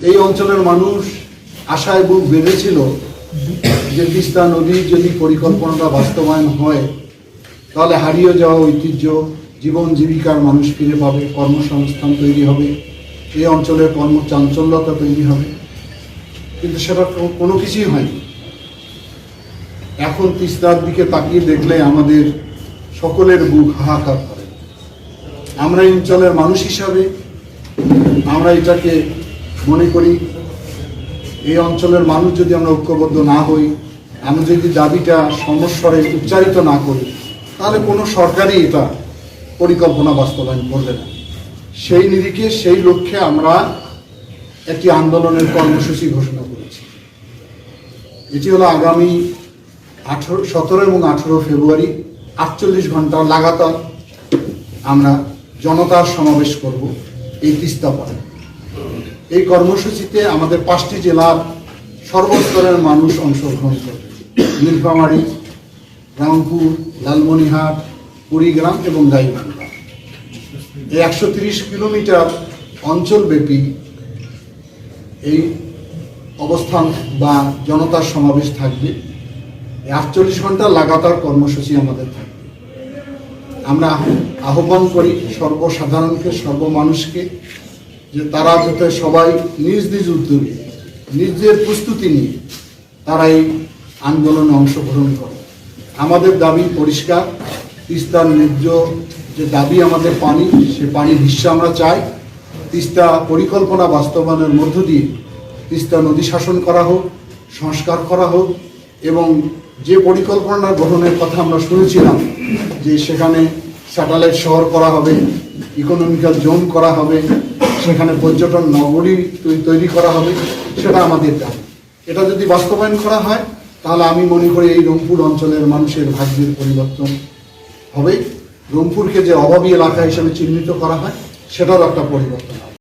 এই অঞ্চলের মানুষ আশায় বুক বেঁধেছিল যে তিস্তা নদীর যদি পরিকল্পনাটা বাস্তবায়ন হয় তাহলে হারিয়ে যাওয়া ঐতিহ্য, জীবন জীবিকার মানুষ ফিরে পাবে, কর্মসংস্থান তৈরি হবে, এই অঞ্চলের কর্মচাঞ্চল্যতা তৈরি হবে। কিন্তু সেটা কোনো কিছুই হয়নি। এখন তিস্তার দিকে তাকিয়ে দেখলে আমাদের সকলের বুক হাহাকার করে। আমরা এই অঞ্চলের মানুষ হিসাবে আমরা এটাকে মনে করি, এই অঞ্চলের মানুষ যদি আমরা ঐক্যবদ্ধ না হই, আমরা যদি দাবিটা সমস্বরে উচ্চারিত না করি, তাহলে কোনো সরকারই এটা পরিকল্পনা বাস্তবায়ন করবে না। সেই নিরিখে, সেই লক্ষ্যে আমরা একটি আন্দোলনের কর্মসূচি ঘোষণা করেছি। এটি হলো আগামী 17 এবং 18 ফেব্রুয়ারি 48 ঘন্টা লাগাতার আমরা জনতার সমাবেশ করব এই তিস্তা পাড়ে। এই কর্মসূচিতে আমাদের 5টি জেলার সর্বস্তরের মানুষ অংশগ্রহণ করবে। নীলফামারী, রংপুর, লালমনিরহাট, কুড়িগ্রাম এবং গাইবান্ধা। এই 130 কিলোমিটার অঞ্চলব্যাপী এই অবস্থান বা জনতার সমাবেশ থাকবে। 48 ঘন্টা লাগাতার কর্মসূচি আমাদের থাকবে। আমরা আহ্বান করি সর্বসাধারণকে, সর্বমানুষকে যে তারা যাতে সবাই নিজ নিজ উদ্যোগে, নিজের প্রস্তুতি নিয়ে তারা এই আন্দোলনে অংশগ্রহণ করে। আমাদের দাবি পরিষ্কার, তিস্তার ন্যায্য যে দাবি আমাদের পানি, সে পানির হিস্সা আমরা চাই। তিস্তা পরিকল্পনা বাস্তবায়নের মধ্য দিয়ে তিস্তা নদী শাসন করা হোক, সংস্কার করা হোক, এবং যে পরিকল্পনা গ্রহণের কথা আমরা শুনেছিলাম যে সেখানে স্যাটেলাইট শহর করা হবে, ইকোনমিক্যাল জোন করা হবে, সেখানে পর্যটন নগরী তৈরি করা হবে, সেটা আমাদের দাবি। এটা যদি বাস্তবায়ন করা হয় তাহলে আমি মনে করি এই রংপুর অঞ্চলের মানুষের ভাগ্যের পরিবর্তন হবে। রংপুরকে যে অভাবী এলাকা হিসেবে চিহ্নিত করা হয় সেটারও একটা পরিবর্তন হবে।